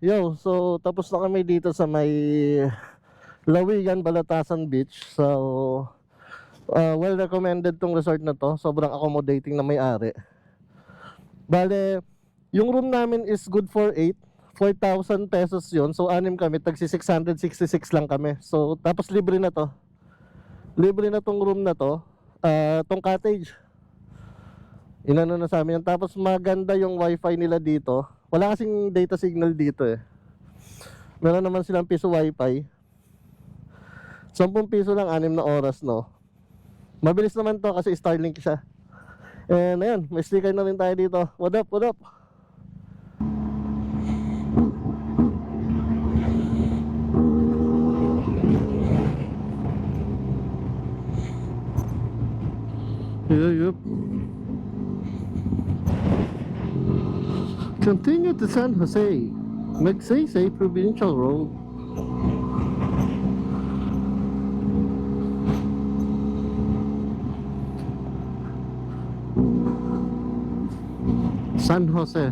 Yo, so tapos na kami dito sa may Lawigan, Balatasan Beach. So, well recommended tong resort na to. Sobrang accommodating na may-ari. Bale, yung room namin is good for 8. 4,000 pesos yon. So, anim kami. Tagsi 666 lang kami. So, tapos libre na to. Libre na tong room na to. Tong cottage. Inano na sa amin yan. Tapos maganda yung wifi nila dito. Wala kasing data signal dito eh. Meron naman silang piso wifi. 10 piso lang, 6 na oras, no? Mabilis naman to kasi Starlink siya. And ayun, may sticker na rin tayo dito. What up, what up? Yup. Continue to San Jose. Magsaysay Provincial Road. San Jose.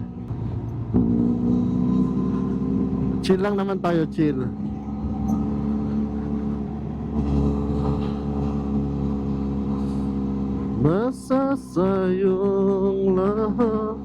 Chill lang naman tayo, chill. Basta sa'yong lahat.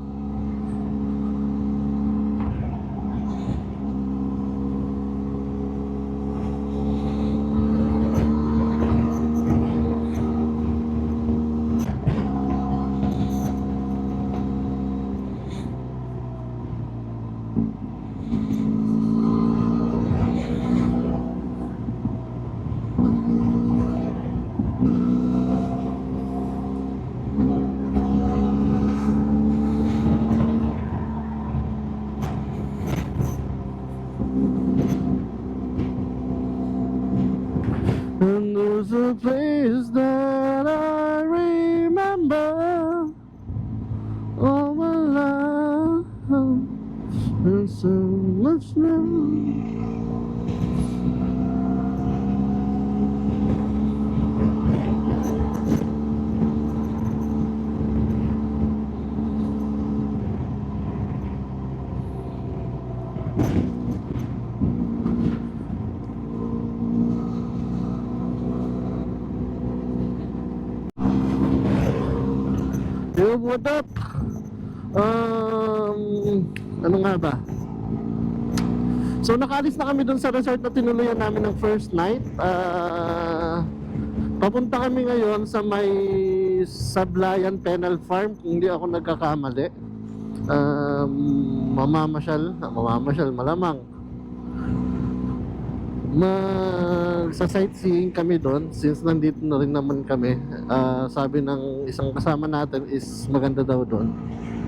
And there's a place that I remember all my life, and so much now. Yo, what up? Ano nga ba? So nakaalis na kami dun sa resort na tinuluyan namin ng first night. Papunta kami ngayon sa may Sablayan Penal Farm, kung hindi ako nagkakamali. Mamamasyal malamang. Magsa-sightseeing kami doon since nandito na rin naman kami. Sabi ng isang kasama natin is maganda daw doon.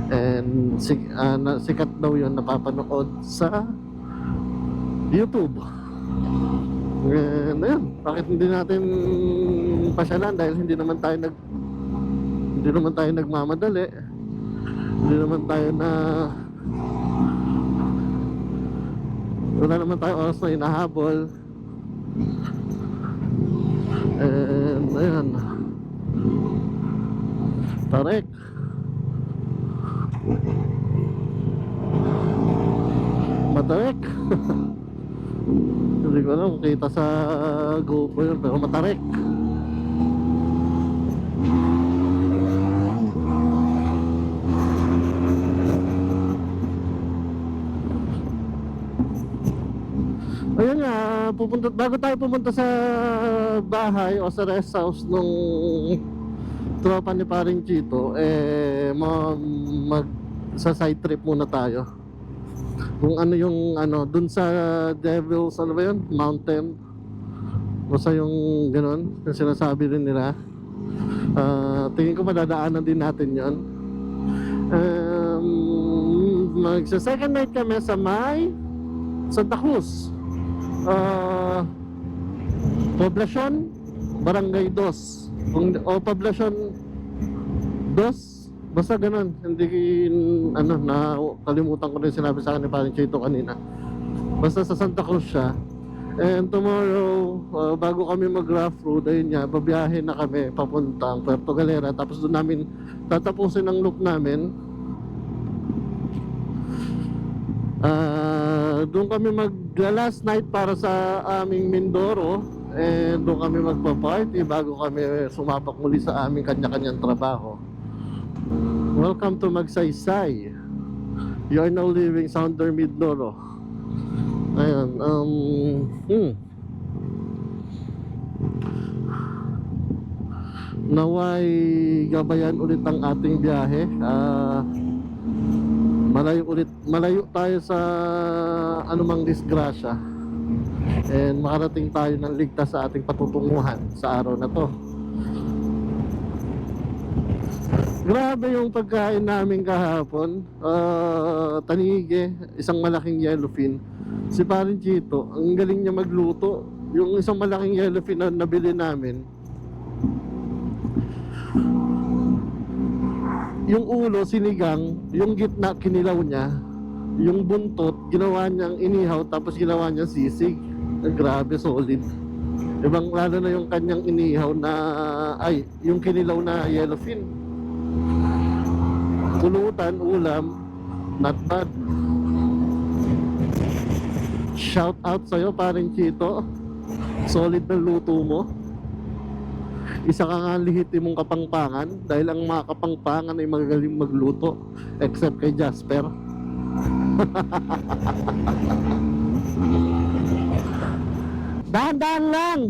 And sikat daw yun, napapanood sa YouTube. And ayun, bakit hindi natin pasyalan dahil hindi naman tayo nagmamadali. Hindi naman tayo wala naman tayo oras na hinahabol. And ayan, Tarek. Matarek. Hindi ko alam kung kita sa GoPro yun, pero matarek. Ayun nga, bago tayo pumunta sa bahay o sa rest house nung tropa ni Paring Chito, sa side trip muna tayo. Kung ano yung dun sa Devil's, ano ba yun? Mountain. Basta yung ganun, yung sinasabi rin nila. Tingin ko madadaanan din natin yun. Magsa second night kami sa may Santa Cruz. Poblacion Barangay 2 o Poblacion 2, basta ganun. Hindi kalimutan ko rin sinabi sa akin ni Paring Chito kanina. Basta sa Santa Cruz siya. And tomorrow, bago kami mag-rough road, ayun nga, babiyahin na kami papuntang Puerto Galera. Tapos doon namin tatapusin ang loop namin. Doon kami last night para sa aming Mindoro. And doon kami magpa-party bago kami sumapak muli sa aming kanya-kanyang trabaho. Welcome to Magsaysay. You are now leaving Southern Mindoro. Ayun, naway gabayan ulit ang ating biyahe. Malayo tayo sa anumang disgrasya, and makarating tayo ng ligtas sa ating patutunguhan sa araw na to. Grabe yung pagkain namin kahapon. Tanige, isang malaking yellowfin. Si Parin Chito, ang galing niya magluto. Yung isang malaking yellowfin na nabili namin, yung ulo sinigang, yung gitna kinilaw niya, yung buntot ginawa niyang inihaw tapos ginawa niyang sisig. Grabe, solid. Ibang lalo na yung kanyang inihaw na, ay, yung kinilaw na yellowfin. Pulutan, ulam, not bad. Shout out sa'yo, Paring Chito. Solid na luto mo. Isa ka nga lehitimong kapangpangan, dahil ang mga kapangpangan ay magagaling magluto, except kay Jasper. Dahan-dahan lang.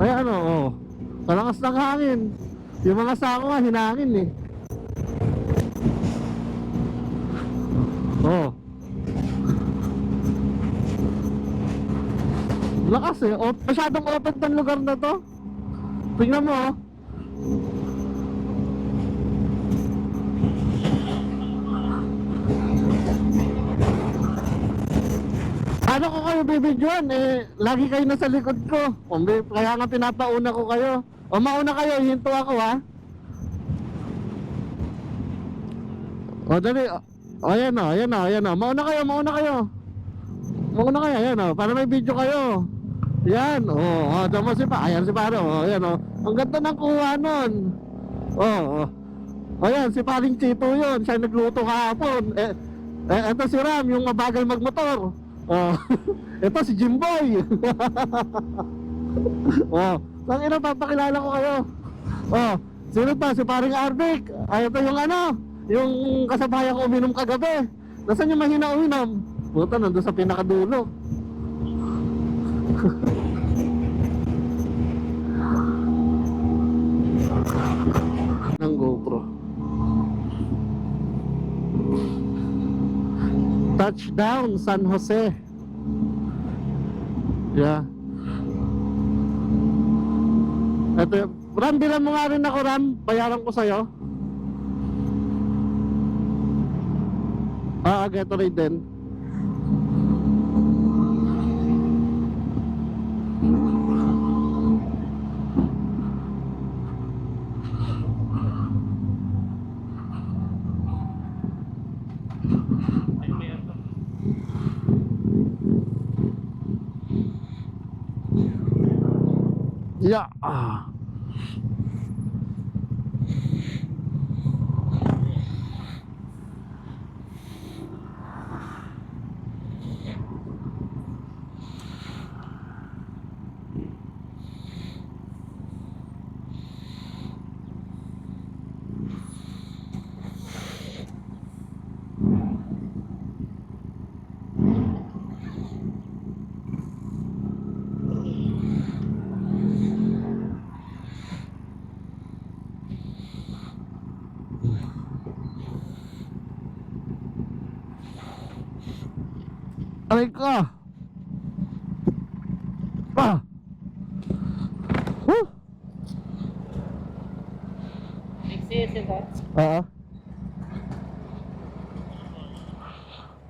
Ay ano, oh, kalakas ng hangin. Yung mga sako nga hinangin eh. Oh, lakas eh. Masyadong open tong lugar na to. Tingnan mo, oh. Ano ko kayo bibidyoan eh, lagi kayo nasa likod ko. Kaya nga pinapauna ko kayo. O mauna kayo, hinto ako ha. O dali. O ayan o, ayan o, ayan o. Mauna kayo, mauna kayo. Mauna kayo, ayan o, para may video kayo. Yan, o, damo si pa, ayan si Paro, o, ayan o. Ang ganda ng kuha nun. O, ayan, si Paring Chito yun, siya nagluto kahapon. Eto si Ram, yung mabagal magmotor. Eto si Jimboy. Ina, papakilala ko kayo. Sino pa? Si Paring Arvic. Ay, ito yung ano, yung kasabayan ko uminom kagabi. Nasaan yung mahina uminom? Puta, nandun sa pinakadulo. Ng GoPro. Touchdown San Jose. Yeah. Ito, Ram, bilang mo nga rin ako, Ram. Bayaran ko sa'yo. Gatorade din. Yeah. Aray ka. Exit ito.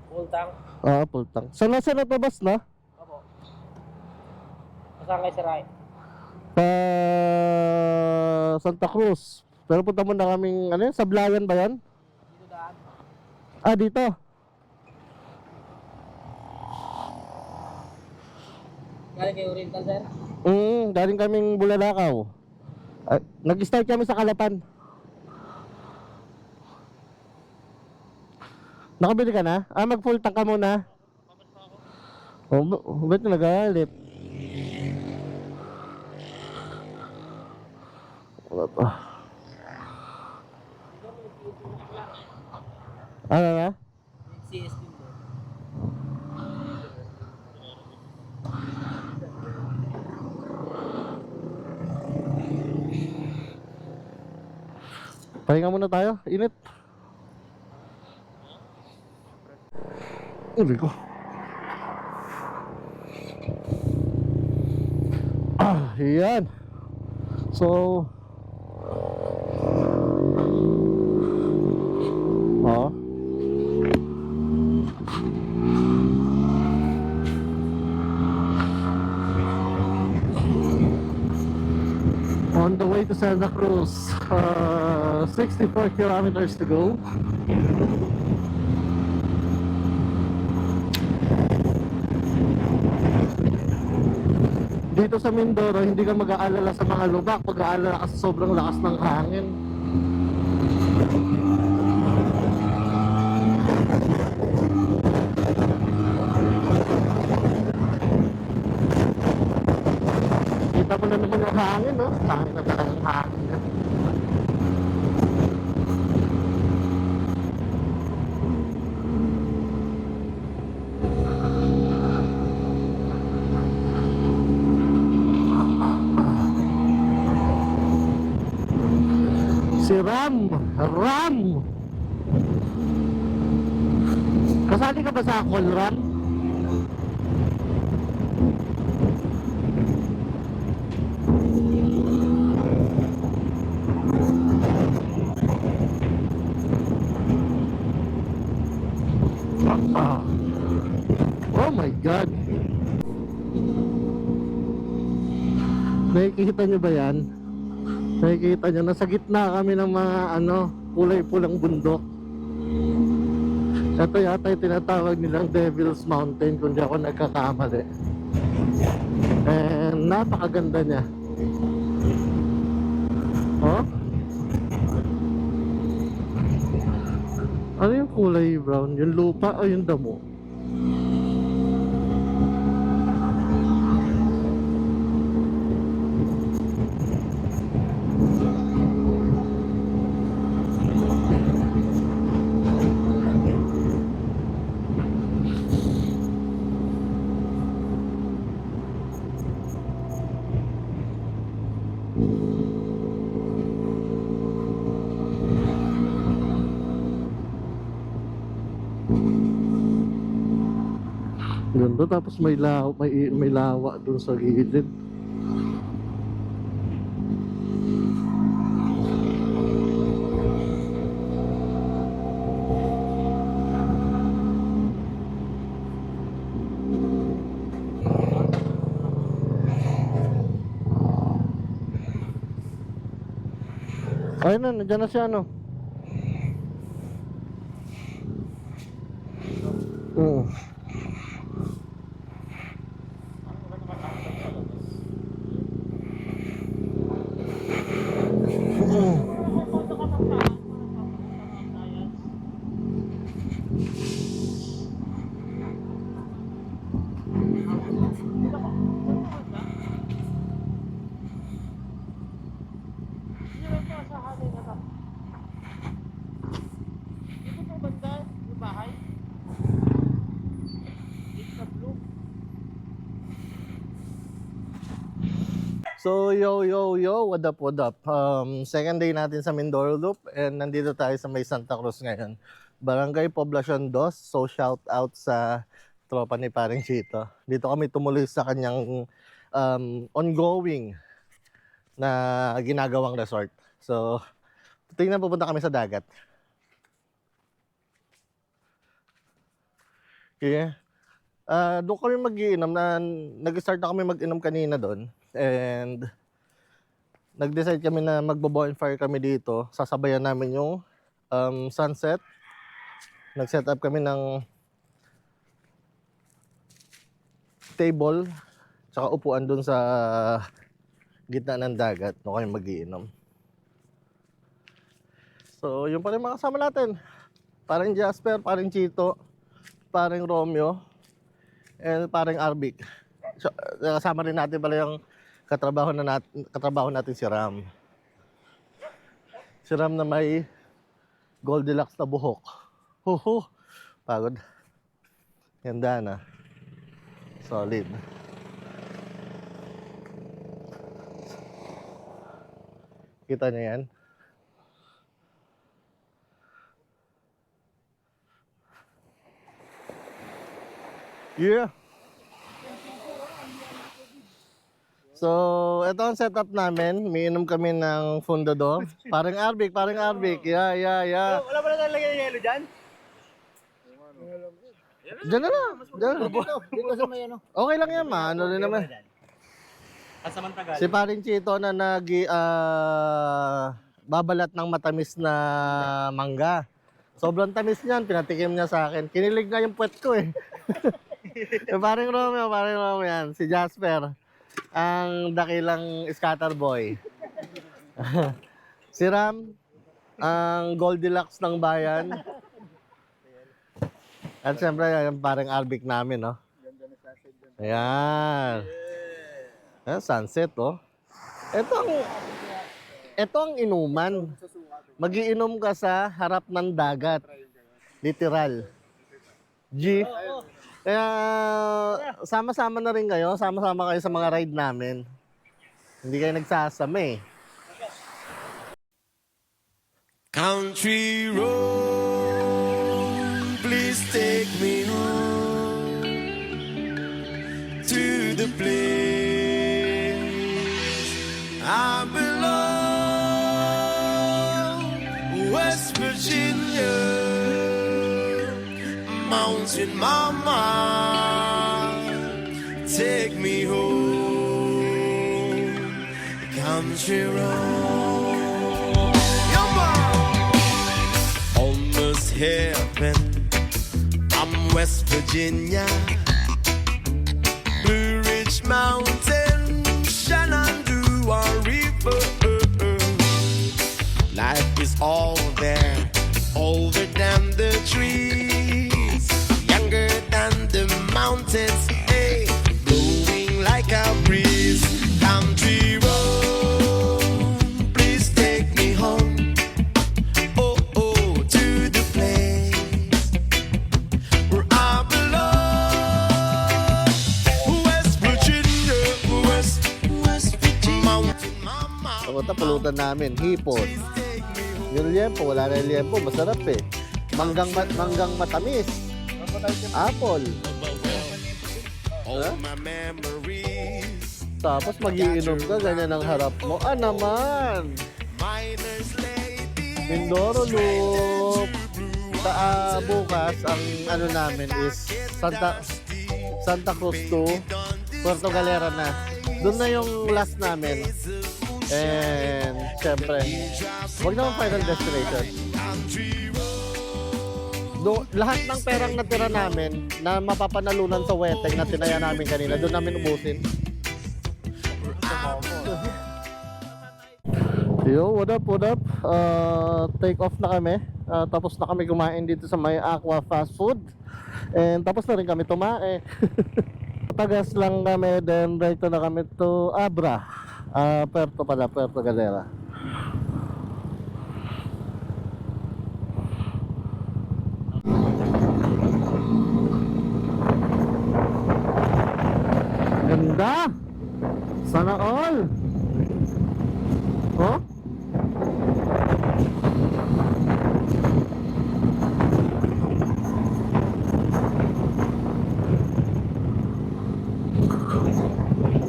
Full tank. Full tank. Saan na siya natabas na? Opo. Saan kayo si Rai? Santa Cruz. Pero punta mo na kaming, ano yun, Sablayan ba yan? Dito daan. Dito. Galing kayo rin ka, sir? Galing kaming Bulalakaw. Nag-start kami sa Kalapan. Nakabili ka na? Ah, mag full tank ka muna. Oh, ba't nagalit? Wala pa. Ano na? CS din doon. Pahinga muna tayo, init. Uy ko. Yan. So on the way to Santa Cruz, 64 kilometers to go. Dito sa Mindoro, hindi ka mag-aalala sa mga lubak, mag-aalala ka sa sobrang lakas ng hangin. Kita mo na naman yung hangin, no? Hangin na talagang hangin. Si Ram! Kasali ka ba sa call run? Oh my God! Nakikita nyo ba yan? Nakikita nyo, nasa gitna kami ng mga kulay pulang bundok. Ito yata yung tinatawag nilang Devil's Mountain kung di ako nagkakamali. And napakaganda niya. Oh? Ano yung kulay brown? Yung lupa o yung damo? Ganda, tapos may lawa dun sa gilid. Ayun na, nandiyan na siya Oo. So yo, what up? Second day natin sa Mindoro Loop and nandito tayo sa may Santa Cruz ngayon. Barangay Poblacion 2, so shout out sa tropa ni Paring Chito. Dito kami tumuloy sa kanyang ongoing na ginagawang resort. So tingnan, pupunta kami sa dagat. Okay. Doon kami mag-iinom nag-start na kami mag-inom kanina doon. And nag-decide kami na magbo-bonfire kami dito. Sasabayan namin yung sunset. Nag-set up kami ng table tsaka upuan dun sa gitna ng dagat. Doon kami mag-iinom. So, yun pa rin mga kasama natin. Paring Jasper, paring Chito, paring Romeo, and paring Arbic. So, kasama rin natin pala yung katrabaho natin si Ram. Si Ram na may Goldilocks na buhok. Huhu, pagod. Ganda na. Solid. Kita niyo yan? Yeah. So, ito ang setup namin. Miinom kami ng Fundador. Parang Arbic. Yeah. Wala ba na talaga yung yelo dyan? Diyan na lang. Diyan na. Dito sa may ano. Okay lang yan, ma. Ano rin naman. Kasamantagal. Si Paring Chito na babalat ng matamis na mangga. Sobrang tamis niyan, pinatikim niya sa akin. Kinilig na yung puwet ko eh. Paring Romeo yan. Si Jasper, ang dakilang scatter boy. Si Ram, ang Goldilocks ng bayan. At siyempre, yung parang Arbic namin, no? Ayan. Ayan, sunset, oh. Ito ang inuman. Magiinom ka sa harap ng dagat. Literal. G. Kaya, sama-sama na rin kayo. Sama-sama kayo sa mga ride namin. Hindi kayo nagsasama eh. Country road, please take me home to the place I belong, West Virginia, Mountain Mama, take me home, country road. Almost heaven, I'm West Virginia, Blue Ridge Mountain, Shenandoah River. Life is all there, older than the trees, younger than the mountains, hey, blowing like a breeze. Country road, please take me home. Oh, oh, to the place where I belong. West Virginia, West Virginia, Mountain Mama. Pulutan namin, hipon. Yung liempo, wala na yung liempo, masarap eh. Manggang matamis. Apple. All my memories. Tapos magiinom ka, ganyan ang harap mo. Ah naman! Miners lady. Mindoro Loop. Bukas, ang ano namin is Santa Cruz to Puerto Galera na. Doon na yung last namin. And syempre, wag naman final destination. Lahat ng perang natira namin na mapapanalunan sa weteng na tinaya namin kanina, doon namin ubusin. Yo, what up? Take off na kami. Tapos na kami kumain dito sa may Aqua Fast Food. And tapos na rin kami tumae. Tagas lang kami, then right na kami to Abra. Puerto Galera. Ganda! Sana all! Oh?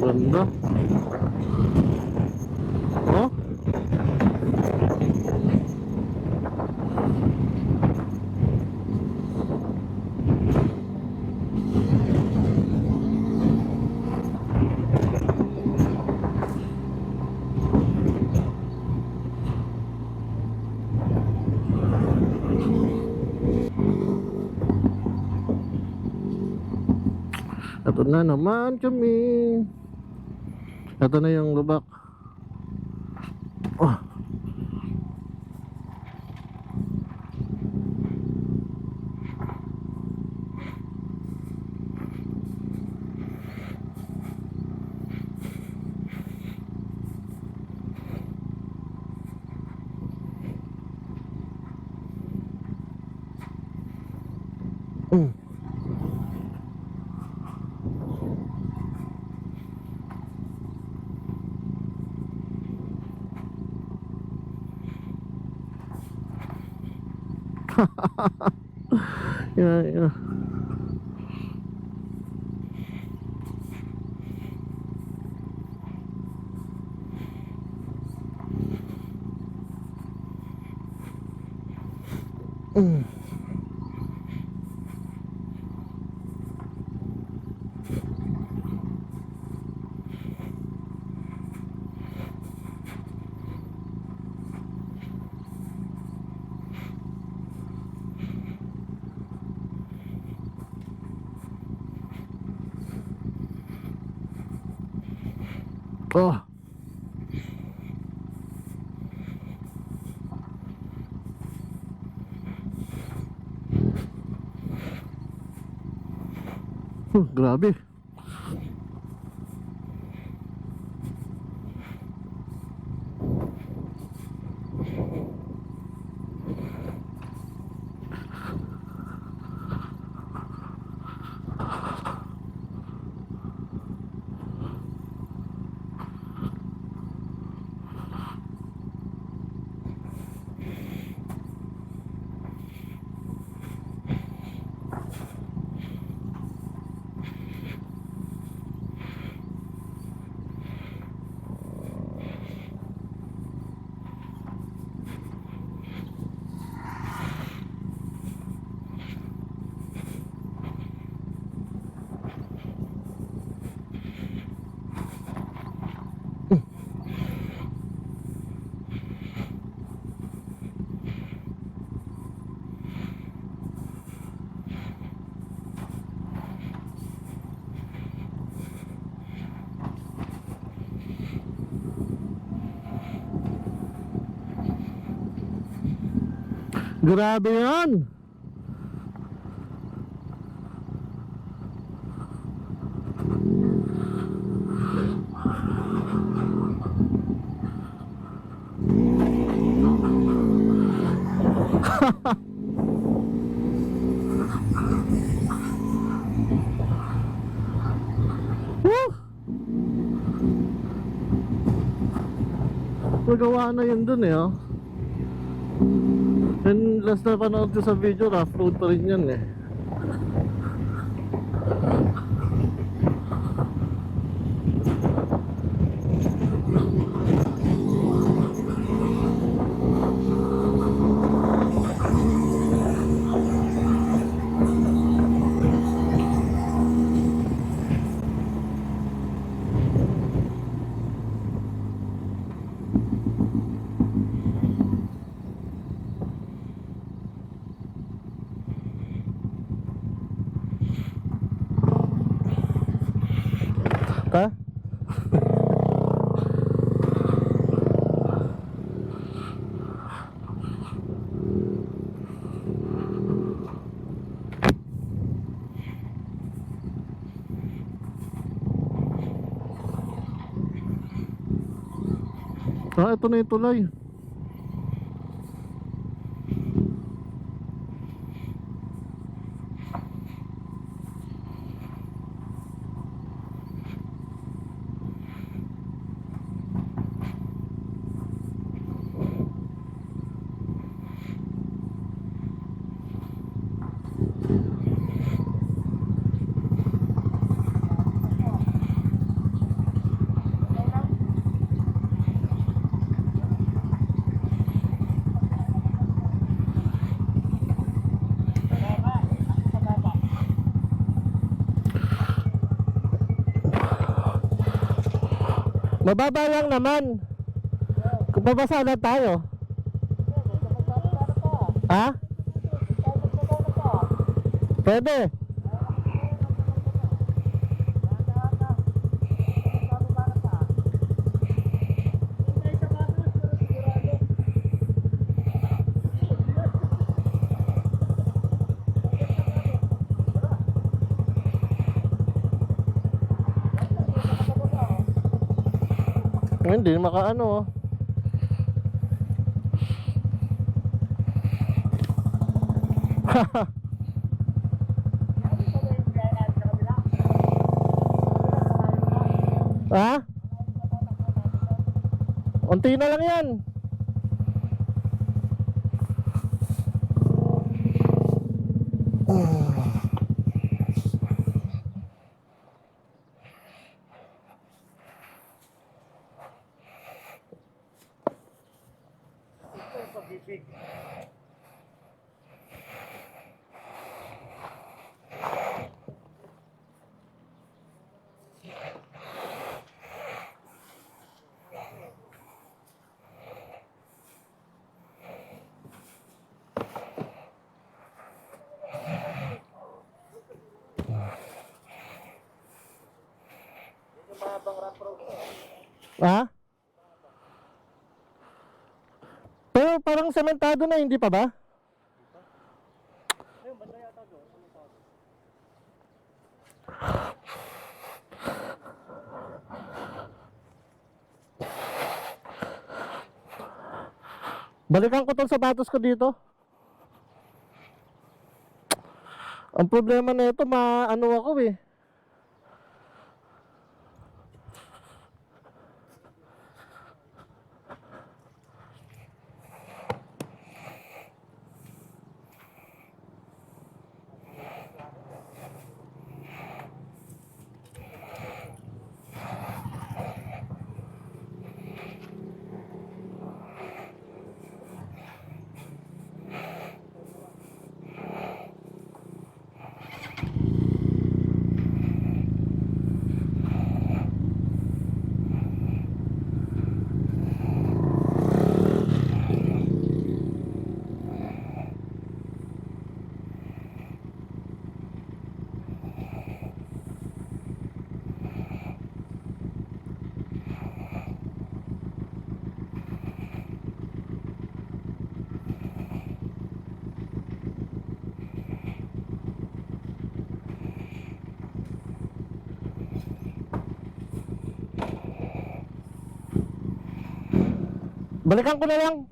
Ganda. Oh? Ito na naman kami. Ito na yung lubak. Oh. Yeah. Oh. Grabe. Grabe yan. Woo! Nagawa na yun dun eh, oh. And last na panood ko sa video, rough road pa rin yan eh. Ha? Ito na yung tulay. Mababa lang naman. Kung babasa na tayo. Ha? Pwede. Hindi makaano. Ha? Unti na lang yan. Pacific. Ha? Pero parang sementado na, hindi pa ba? Balikan ko tong sapatos ko dito. Ang problema na ito, maano ako eh. Balikan ko na lang.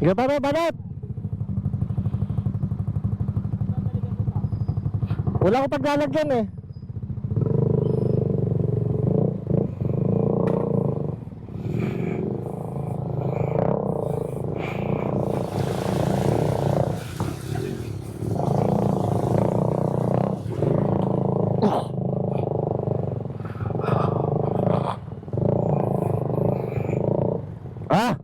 Ika para banat. Wala ko paglalagyan eh. Ah!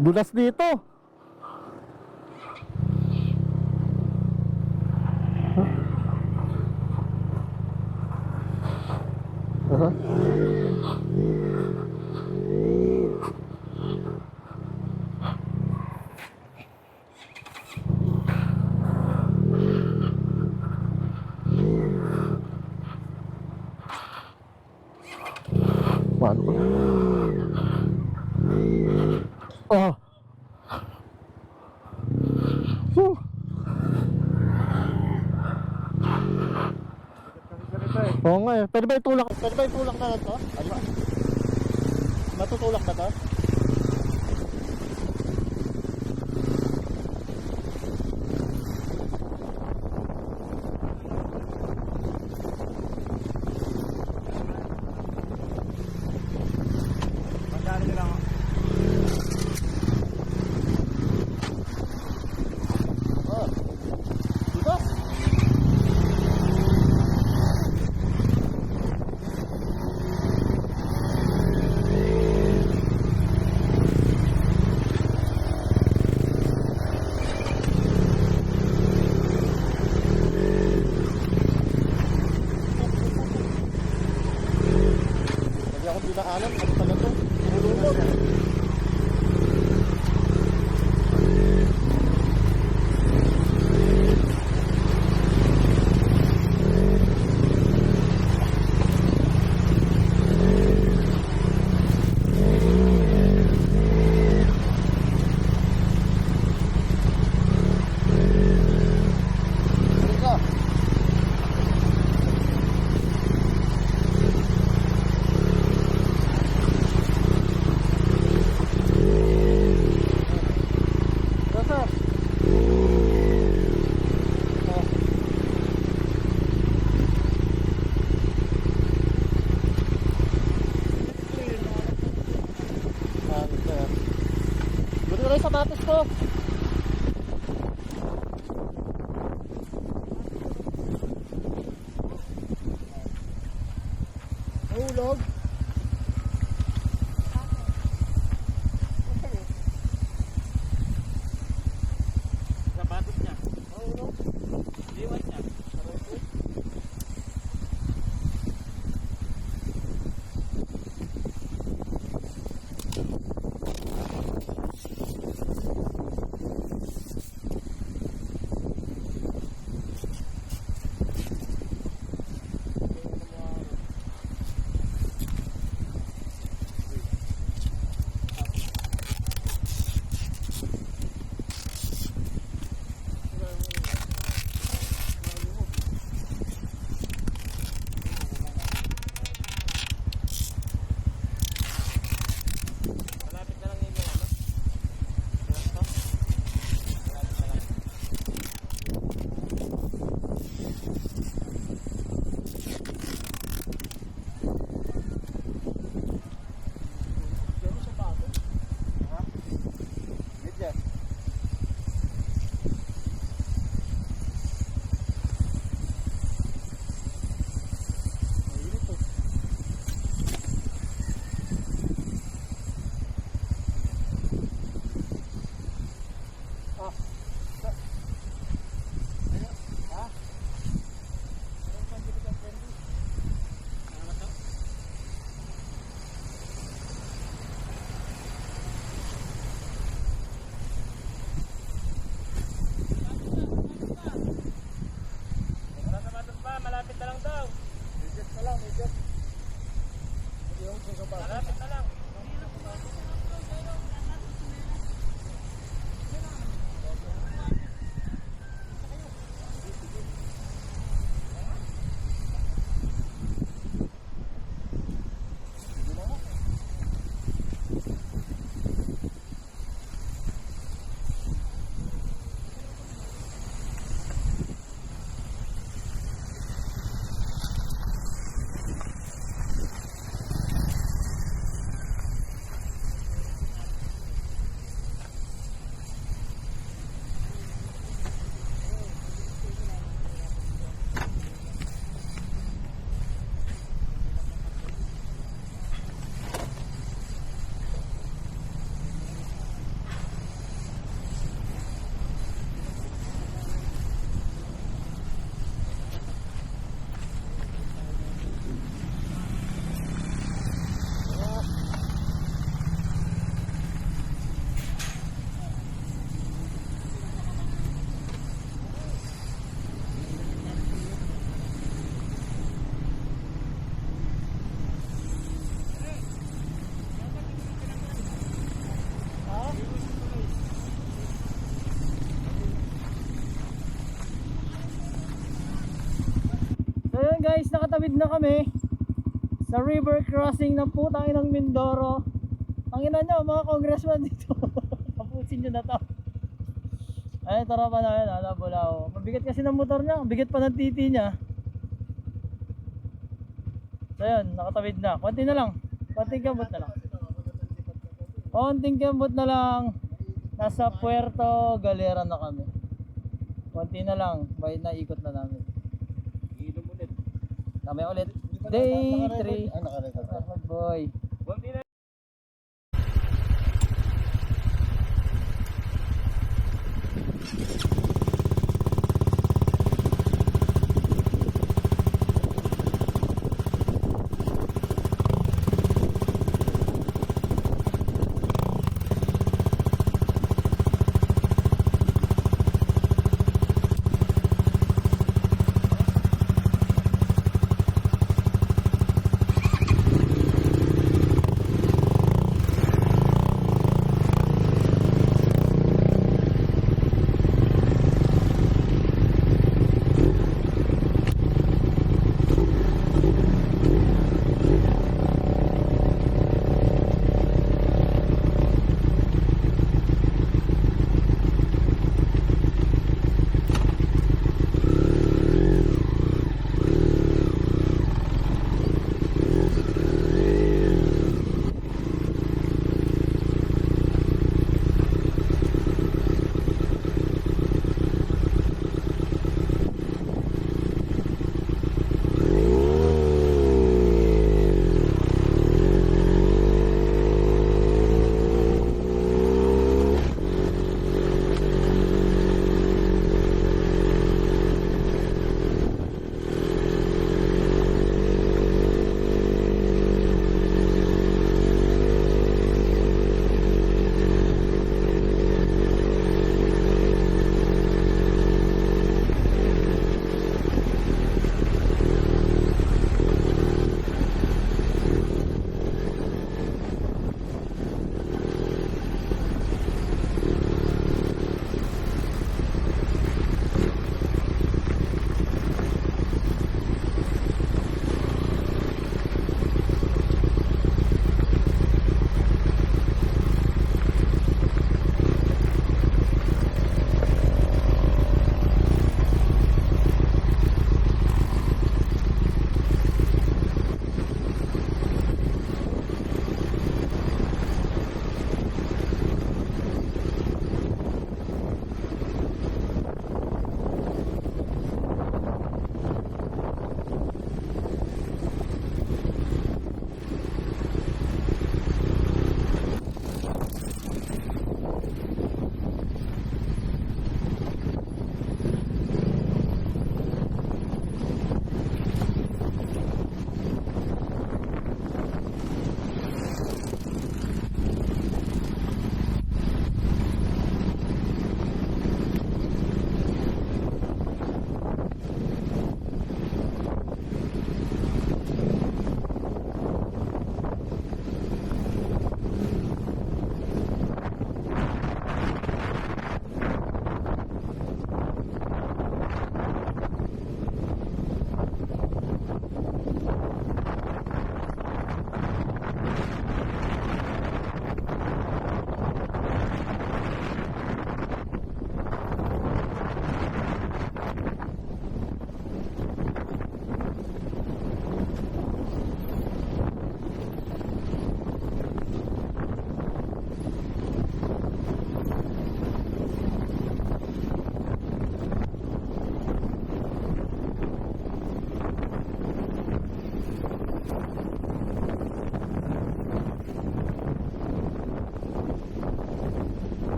Dulas dito. Paano ba? Oh. Whew. Oo nga eh. Pwede ba itulak? Pwede ba itulak na to? Ano ba? Matutulak ba to? Magkano nila ako? Oh. Dito? alam, ano pala to? Hululog. Buti ko lang yung sapatos ko. Nahulog. Sapatos niya. Nahulog. Liwan niya. Malapit na lang yung ano. Malapit na lang daw. Malapit na lang. So yun guys, nakatawid na kami sa river crossing ng putang inang Mindoro. Ang ina nyo, mga congressman dito. Tapusin nyo na to. Ay, tara pa na yun, Bulao. Mabigat kasi ng motor niya, bigat pa ng titi niya. So yun, nakatawid na. Konti na lang, konting kambot na lang. Konting kambot na lang. Nasa Puerto Galera na kami. Konti na lang, may naikot na namin. Kami ulit. Day 3. Ay, nakarecord. Boy. Buti na.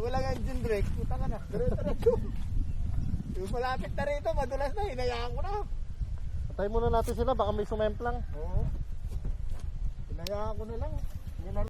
walang engine brake, puta ka na. Diretso. Yung malapit na rito, madulas na, hinayaan ko na. Patay muna natin sila, baka may sumemplang. Oo. Hinayaan ko na lang. Yun na.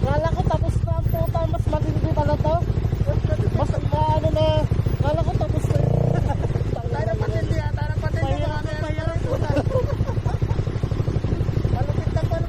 Kala ko tapos na ang puta, mas matindi pala to. Mas ano na, kala ko tapos na. Tayo na patindi ha, tayo na patindi. Pahirap na pahirap puta. Malupit na pala.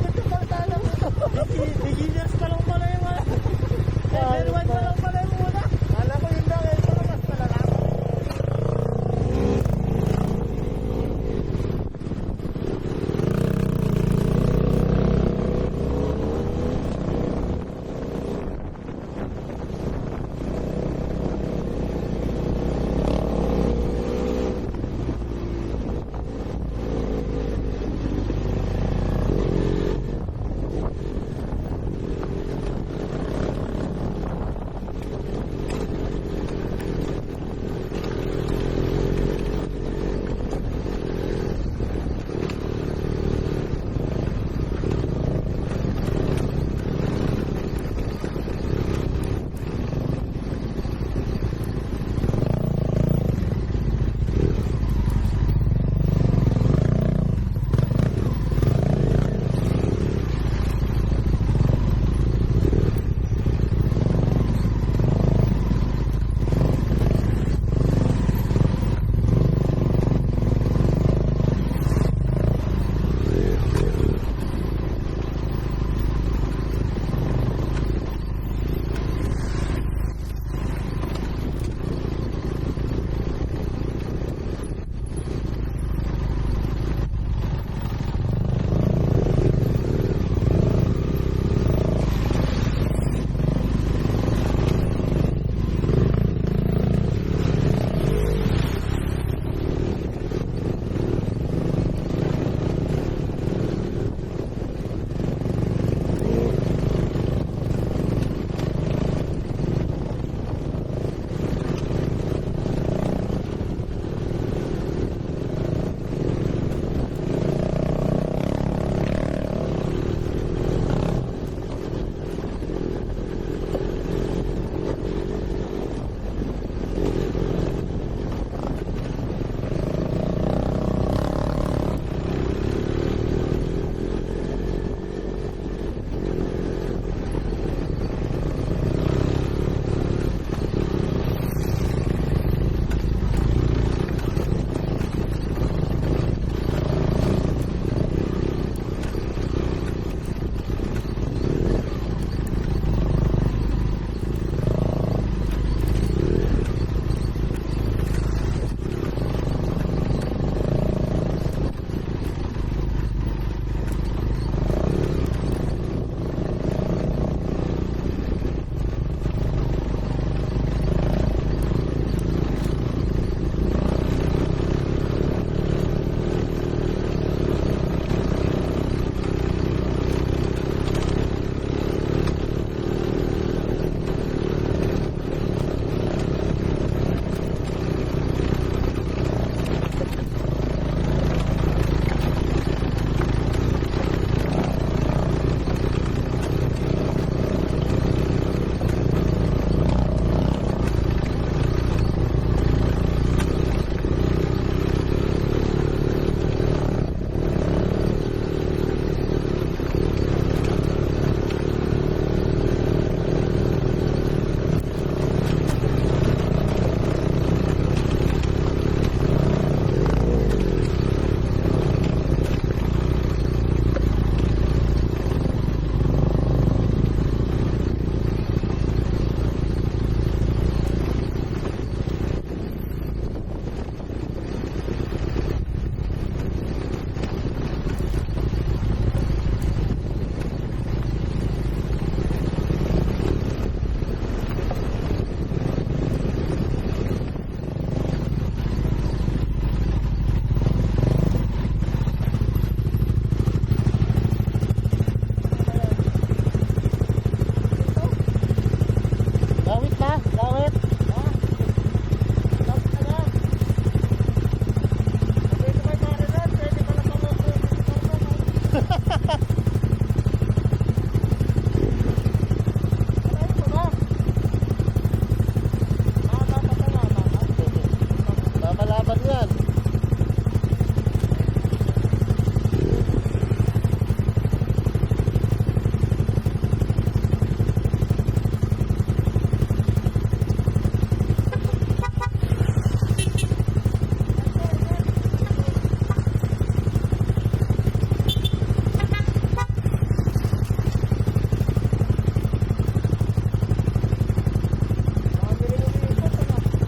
laban yan.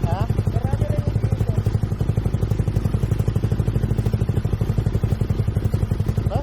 Ha? Ha?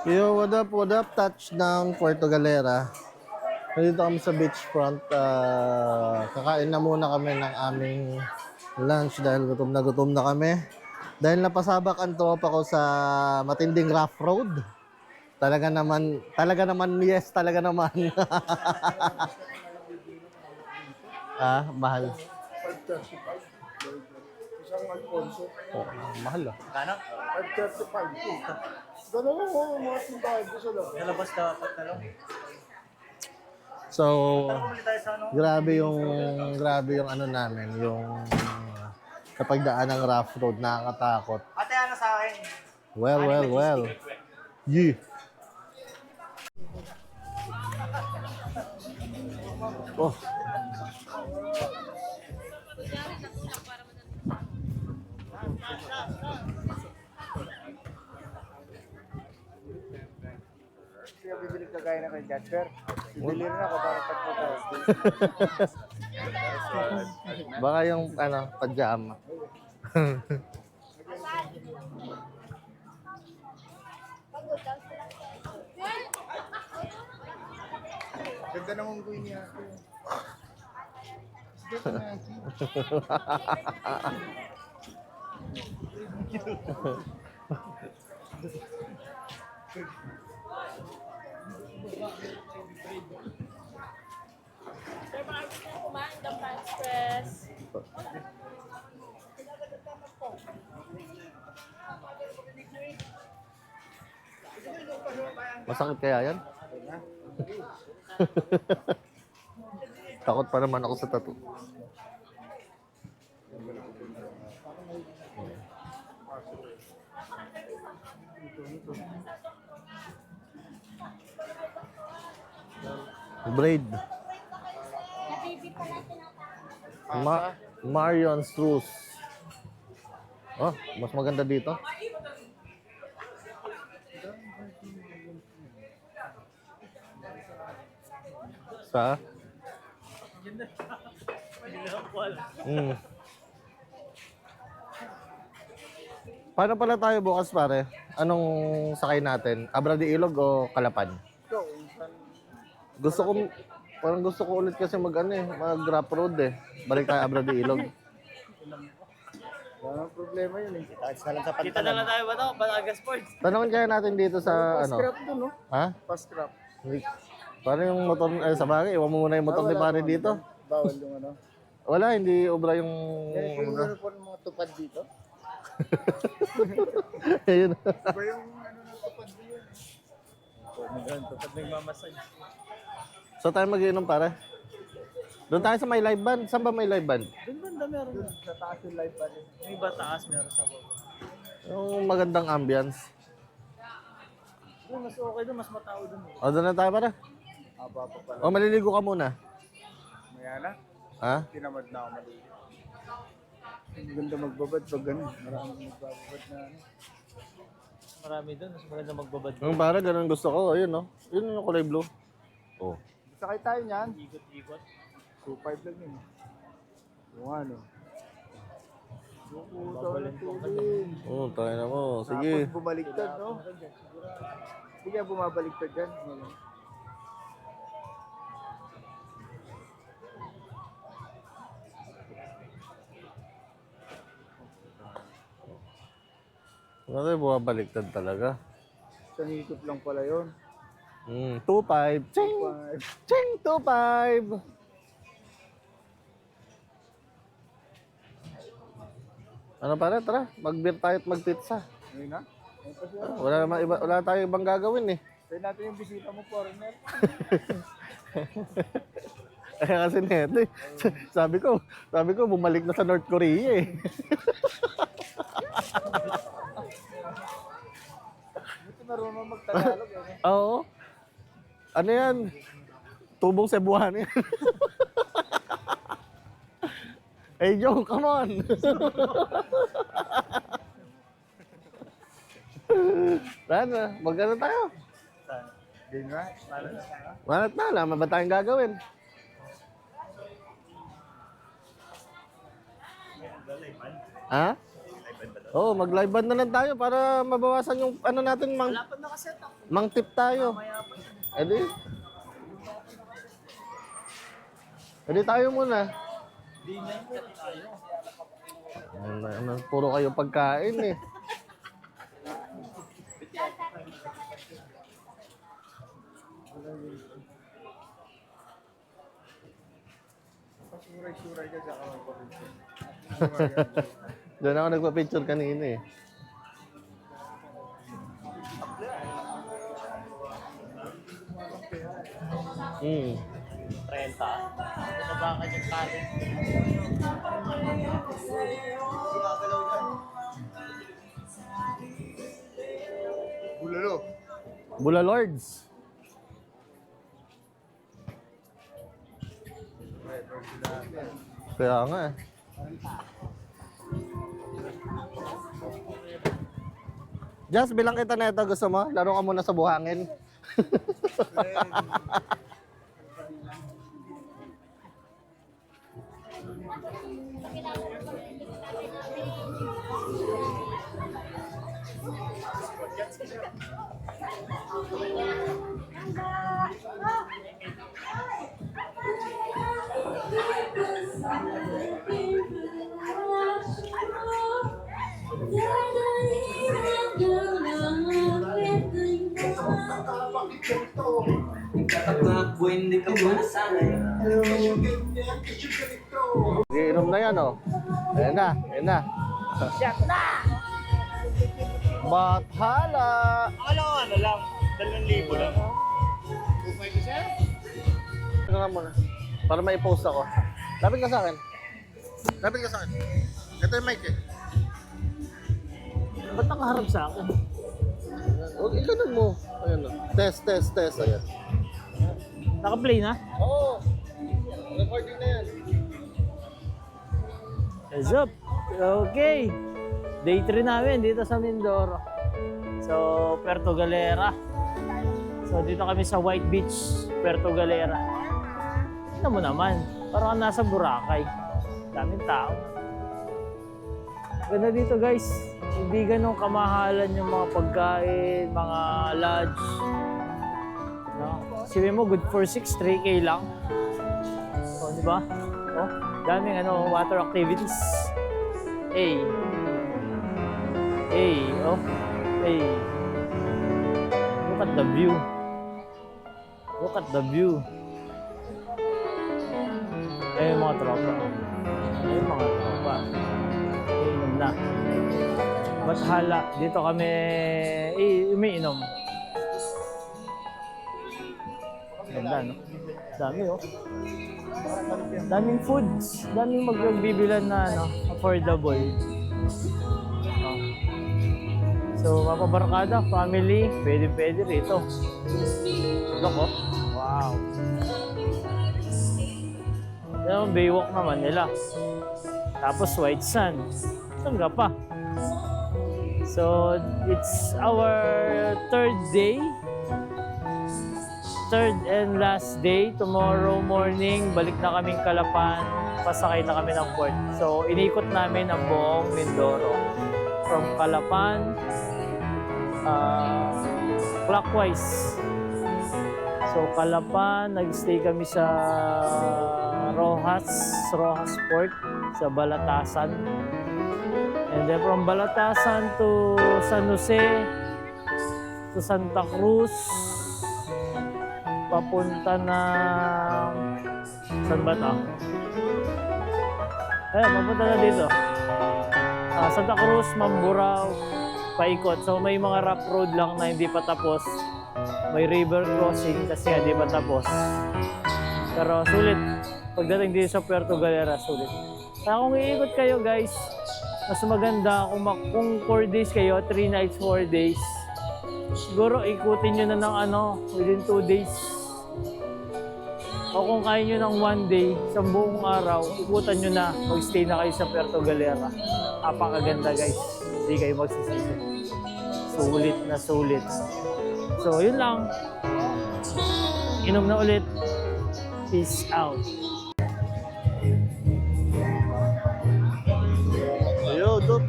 Yo, what up, touch ng Puerto Galera. Nandito kami sa beachfront. Kakain na muna kami ng aming lunch dahil gutom na kami. Dahil napasabak ang tropa ko sa matinding rough road. Talaga naman, yes, talaga naman. Mahal. 535. Isang Alfonso. Oh, mahal ah. Kano? 535. Ganun lang ako mga tindahan ko sa labas. Nalabas dapat na lang. So, Bumili tayo sa ano? grabe yung ano namin, yung kapag daan ng rough road, nakakatakot. Ate, ano sa akin? Well. Yeah. Oh. Siya bibili ka gaya na kay Jasper. Bibili rin ako para pagpunta. Baka yung ano, pajama. Ganda ng unggoy niya. Sir, bakit ka kumain ng Express? Masakit kaya yan? Takot pa naman ako sa tattoo. Braid. Marion Struz. Oh, mas maganda dito. Sa? Paano pala tayo bukas, pare? Anong sakay natin? Abra de Ilog o Calapan? Gusto ko ulit kasi mag rough road eh. Balik tayo Abra de Ilog. Walang problema yun eh. Kita na lang tayo ba ito? Balaga Sports. Tanongin kaya natin dito sa ano? Scrap doon, no? Ha? Pa-scrap. Paano yung motor, sa bagay, iwan mo muna yung motor ni pare dito. Bawal yung ano. Wala, hindi obra yung... Yung ano po ng mga tupad dito. Ayun. Iba yung ano ng tupad dito. Tupad nagmamasay. So tayo mag-iinom pare. Doon tayo sa may live band. Saan ba may live band? Doon banda meron doon. Sa taas yung live pa rin. May iba taas, meron sa baba. Yung magandang ambience. Doon, mas okay doon, mas matao doon. O, doon na tayo pare. Aba pa pala. O, maliligo ka muna. Maya na. Ha? Tinamad na ako maligo. Ang ganda magbabad pag ganun. Maraming magbabad na ano. Marami doon, mas maganda magbabad. Yung pare, ganun gusto ko. Ayun, no? Yun yung kulay blue. Oh. Sakay tayo niyan. Ikot-ikot. 2.5 lang yun. Yung ano. Yung puto ng Babalin po ka tubig. Oh, tayo na mo. Sige. Tapos bumaliktad, no? Hindi kaya bumabaliktad dyan. Ano? Ano yung bumabaliktad talaga? Sa hikot lang pala yun. 2.5. Ching! 5. Ching! 2.5! Ano pare? Tara, mag-beer tayo at mag-pizza. Ayun na. Ayun pa siya. Wala tayong ibang gagawin eh. Tayo natin yung bisita mo, foreigner. Kaya kasi neto eh. Sabi ko bumalik na sa North Korea eh. Buti marunong magtagalog. Oo. Ano yan? Tubong Cebuano yan. Hey Joe, come on! Sana, magkano tayo? Game na. Manat na, alam ba tayong gagawin? Ha? Oo, mag-live band na lang tayo para mabawasan yung ano natin, mang tip tayo. Edi? Edi tayo muna. Puro kayo pagkain eh. Suray-suray ka dyan. Doon ako nagpa-picture kanina eh. Hmm. 30. Sa baka yung kanin. Bulalo. Bula Lords. Kaya nga eh. Just bilang kita na ito, gusto mo? Laro ka muna sa buhangin. Iinom na yan oh. Ayan na, ayan na. Shut na! Bathala! Akala ko ano lang, 2,000 lang. Ano nga muna? Para mai-post ako. Lapit ka sa akin. Lapit ka sa akin. Ito yung mic eh. Ba't nakaharap sa akin? Huwag ikanan mo. Ayan na. Test. Ayan. Naka-play na? Oo. Recording na yan. What's up? Okay. Day 3 namin dito sa Mindoro. So, Puerto Galera. So, dito kami sa White Beach, Puerto Galera. Tignan mo naman, parang nasa Boracay. Daming tao. Ganda dito guys. Hindi ganun kamahalan yung mga pagkain, mga lodge. No? Sabi mo, good for 6, 3K lang. O, di ba? O, daming water activities. Hey. Oh. Hey. Look at the view. Look at the view. Ayun mga tropa. Ayun mga tropa. Iinom na. Bathala. Dito kami umiinom. Ganda, no? Dami, oh. Daming foods. Daming magbibilan na, ano, affordable. Oh. So, mapabarkada, family, pwede rito. Look, oh. Wow. Yan ang Baywalk naman nila. Tapos White Sand. Saan ka pa? So, it's our third and last day. Tomorrow morning, balik na kaming Calapan. Pasakay na kami ng port. So, inikot namin ang buong Mindoro. From Calapan, clockwise. So, Calapan, nag-stay kami sa Rojas Port, sa Balatasan. And then from Balatasan to San Jose, to Santa Cruz, papunta ng... Saan ba ito? Ayun, papunta na dito. Santa Cruz, Mamburao, paikot. So may mga rough road lang na hindi pa tapos. May river crossing kasi hindi pa tapos. Pero sulit. Pagdating dito sa Puerto Galera, sulit. Kaya kung iikot kayo guys, mas maganda kung 4 days kayo, 3 nights, 4 days. Siguro ikutin nyo na ng within 2 days. O kung kaya nyo ng 1 day, sa buong araw, ikutan nyo na, mag-stay na kayo sa Puerto Galera. Apakaganda guys, hindi kayo magsisisi. Sulit na sulit. So yun lang. Inom na ulit. Peace out. Yo, dup.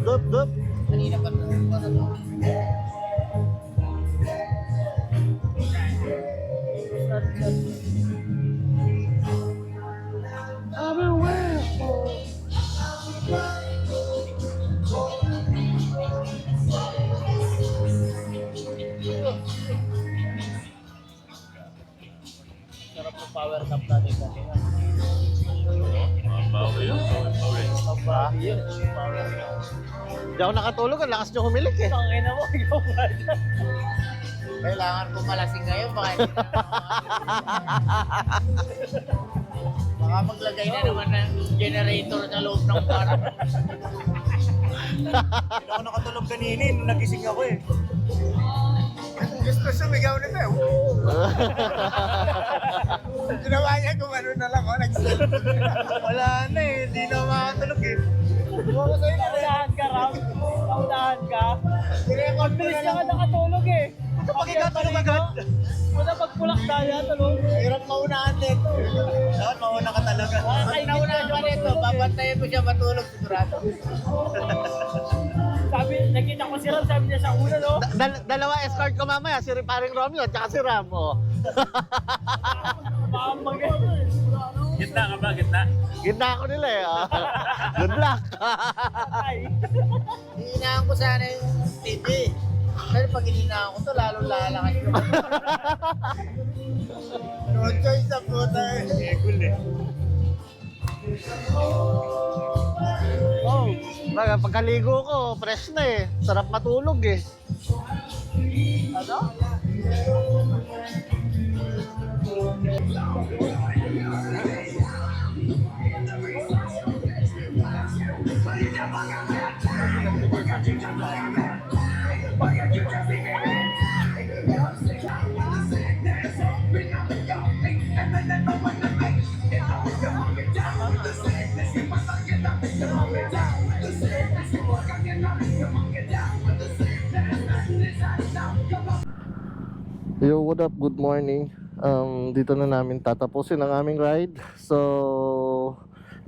Sarap ng power nap natin kanina. Pabawi yun. Power nap. Hindi ako nakatulog, ang lakas nyo humilik eh. Tangin na mo, ikaw ba dyan? Kailangan ko malasing ngayon, baka hindi na baka maglagay na naman ng generator sa loob ng bar. Hindi ako nakatulog kanina nung nagising ako eh. Gusto sumigaw nito eh. Ginawa niya kung ano na lang, nag-cellphone. Wala na eh, hindi na makatulog eh. Naunahan ka, Ram. Naunahan ka. Ang bilis na ka nakatulog eh. Kapag ikatulog agad. Muna pagpulak tayo, tulog. Hirap maunahan nito. Dapat mauna ka talaga. Pag naunahan ka nito, babantayan mo siya matulog sigurado. Sabi, nakita ko si Ram, sabi niya sa una, no? Dalawa escort ko mamaya, si paring Romeo at si Ram. Oh. Baka Gitna ka ba? Gitna? Gitna ako nila eh. Good luck. Ay. Hihinahan ko sana yung TV. Pero pag hininahan ko to, lalong lalakas yung no choice na puta eh. Cool eh. Oh. Baga, pagkaligo ko, fresh na eh. Sarap matulog eh. Ano? Yo, what up? Good morning. Dito na namin tatapusin ang aming ride. So,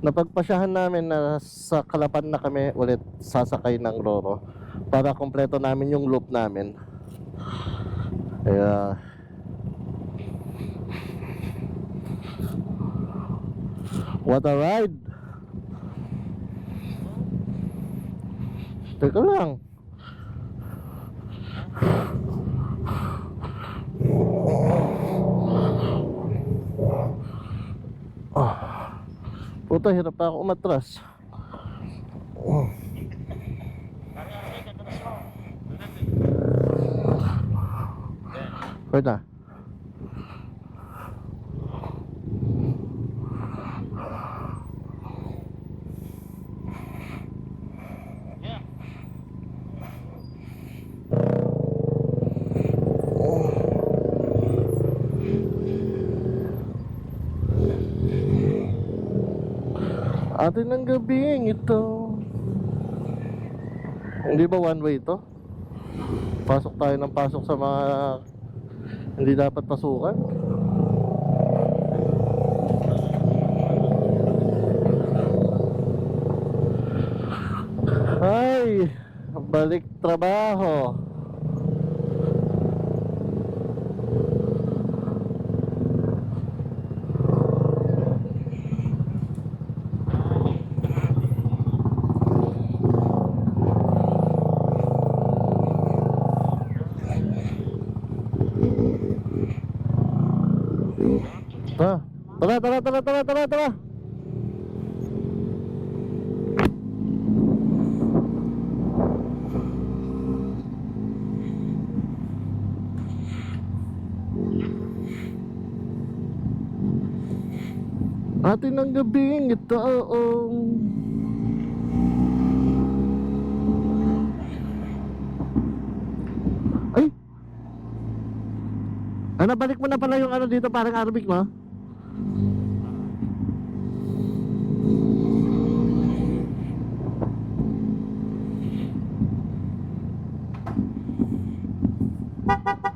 napagpasyahan namin na sa Calapan na kami ulit sasakay ng Roro para kompleto namin yung loop namin. Kaya what a ride! Teka lang. Puta, hirap pa ako umatras. Pwede na. Atin ng gabing ito. Hindi ba one way ito? Pasok tayo ng pasok sa mga hindi dapat pasukan. Ay, balik trabaho. Tara. Atin ang gabing ito. Ay! Nabalik mo na pala yung ano dito, parang Arabic mo?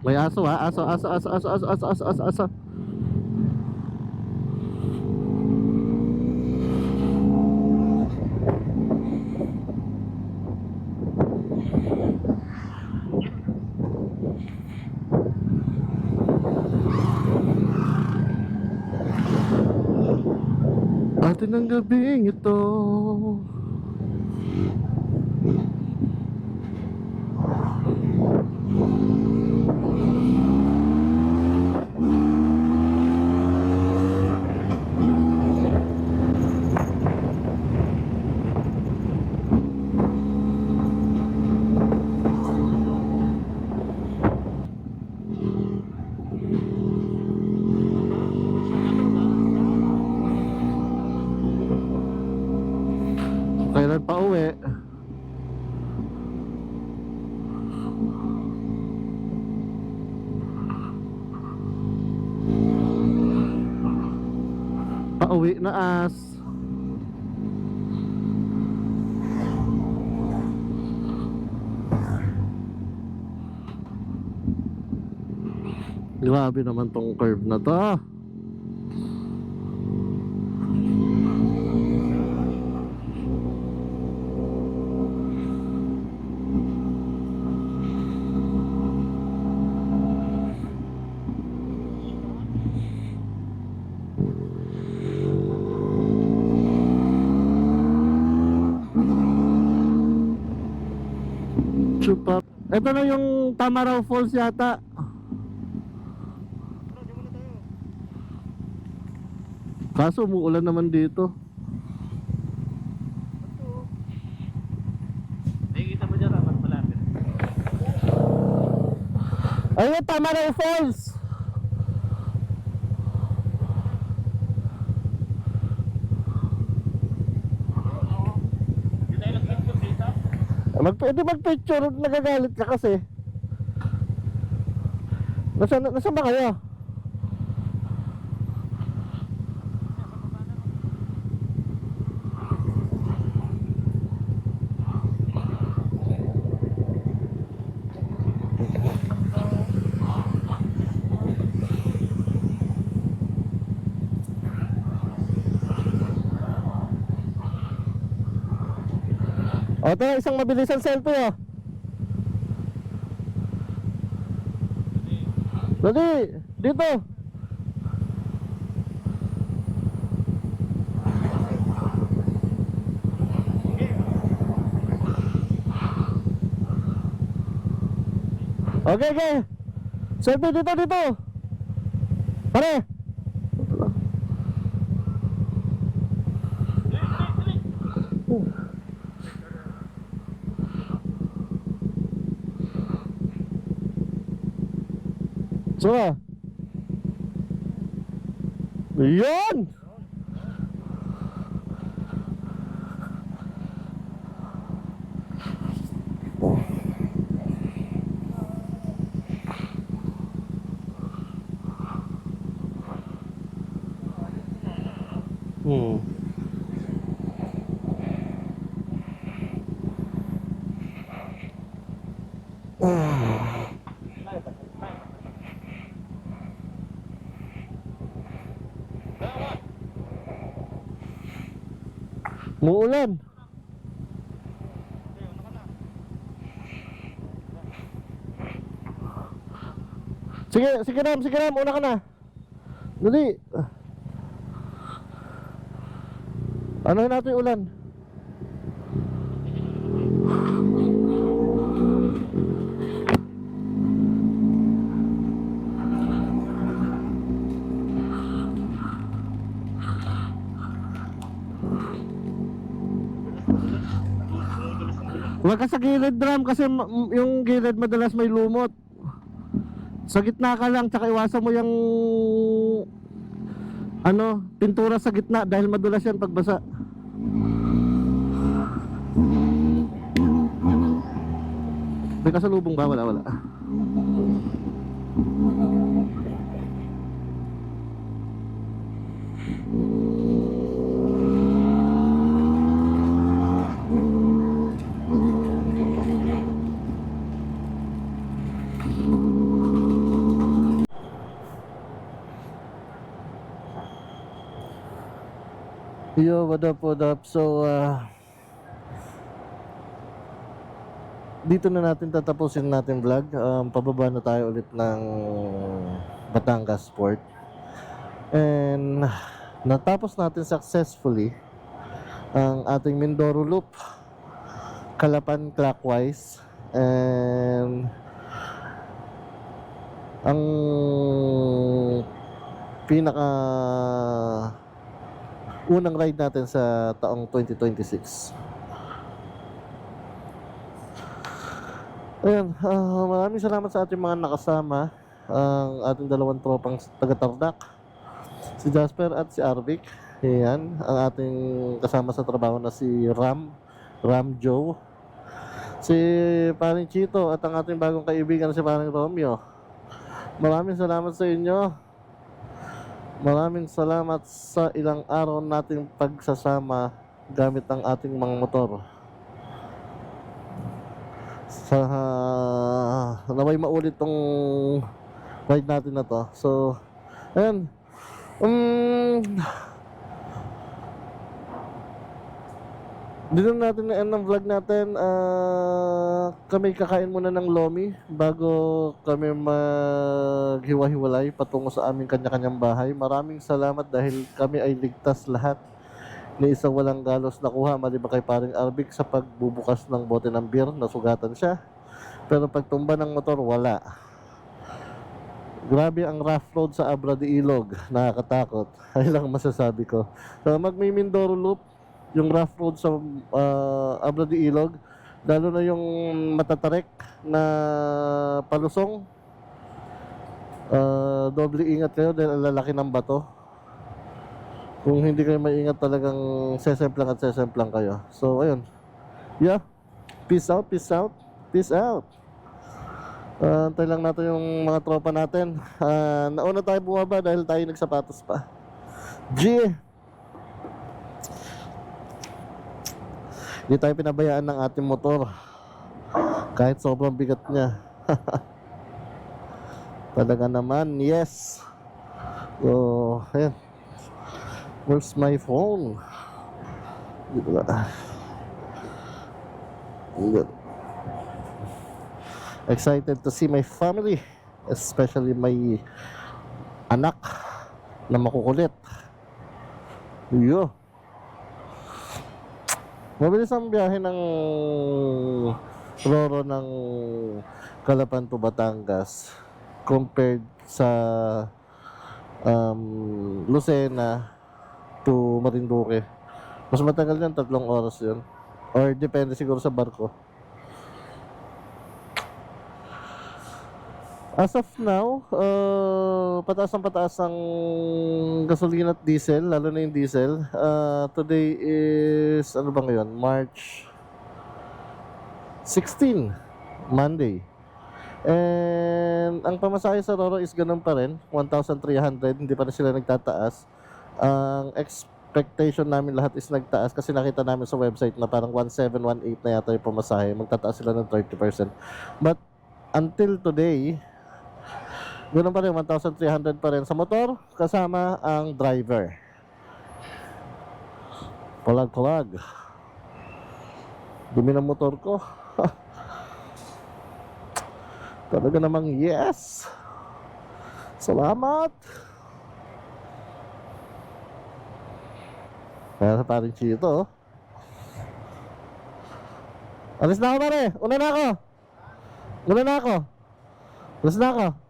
May aso ha, aso. Atin ang gabing ito. Kailan pa uwi? Pauwi na as. Grabe naman tong curve na to. Chupa. Ito na yung Tamaraw Falls yata. Kaso umuulan naman dito. Nakikita mo dyan, mas malapit. Ayun, Tamaraw Falls. Hindi tayo nag-picture dito. Pwede mag-picture, nagagalit ka kasi. Nasaan ba kayo? O, ito isang mabilisang selfie oh. Dali, dito. Okay. Selfie dito. Pare. So, yun! Muulan. Sige, sige Ram, una ka na. Dali. Anuhin natin yung ulan. Huwag ka sa gilid, Ram, kasi yung gilid madalas may lumot. Sa gitna ka lang, tsaka iwasan mo yung pintura sa gitna dahil madulas yan pagbasa. May kasalubong ba? Wala. Yo, what up? So, dito na natin tatapusin natin vlog. Pababa na tayo ulit ng Batangas Port. And natapos natin successfully ang ating Mindoro Loop, Calapan clockwise. And ang pinaka unang ride natin sa taong 2026. Ayan, maraming salamat sa ating mga nakasama, ang ating dalawang tropang taga-Tarlac, si Jasper at si Arvic. Ayan, ang ating kasama sa trabaho na si Ram Joe, si Paring Chito at ang ating bagong kaibigan si Paring Romeo. Maraming salamat sa inyo. Maraming salamat sa ilang araw nating pagsasama gamit ang ating mga motor. Sa naway maulit tong ride natin na to. So, ayan. Dito natin na-end ng vlog natin. Kami kakain muna ng lomi bago kami maghiwa-hiwalay patungo sa aming kanya-kanyang bahay. Maraming salamat dahil kami ay ligtas lahat. Ni isang walang galos nakuha maliban kay Paring Arvic sa pagbubukas ng bote ng beer. Nasugatan siya. Pero pagtumba ng motor, wala. Grabe ang rough road sa Abra de Ilog. Nakakatakot. Ay lang masasabi ko. So magmi-Mindoro Loop, yung rough road sa Abra de Ilog, lalo na yung matatarek na palusong, doble ingat kayo dahil ang lalaki ng bato. Kung hindi kayo maingat, talagang sesemplang kayo. So ayun, yeah, peace out. Antay lang natin yung mga tropa natin. Nauna tayo bumaba dahil tayo nagsapatos pa. G. Hindi tayo pinabayaan ng ating motor kahit sobrang bigat niya. Talaga naman, yes. So, ayan. Where's my phone? Dito ba? Good. Excited to see my family, especially my anak na makukulit. Yo. Mabilis ang biyahe ng Roro ng Calapan to Batangas compared sa Lucena to Marinduque. Mas matagal yan, 3 oras yun. Or depende siguro sa barko. As of now, pataas ang gasolina at diesel, lalo na yung diesel. Today is, ano ba ngayon? March 16, Monday. And ang pamasahe sa Roro is ganun pa rin, 1,300, hindi pa rin sila nagtataas. Ang expectation namin lahat is nagtaas kasi nakita namin sa website na parang 1,718 na yata yung pamasahe. Magtataas sila ng 30%. But until today, Ganun pa rin, 1,300 pa rin sa motor, kasama ang driver. Palag-palag. Dumi ng motor ko. Talaga namang yes. Salamat. Kaya sa paring chito, oh. Alis na ako, pare. Una na ako. Alis na ako.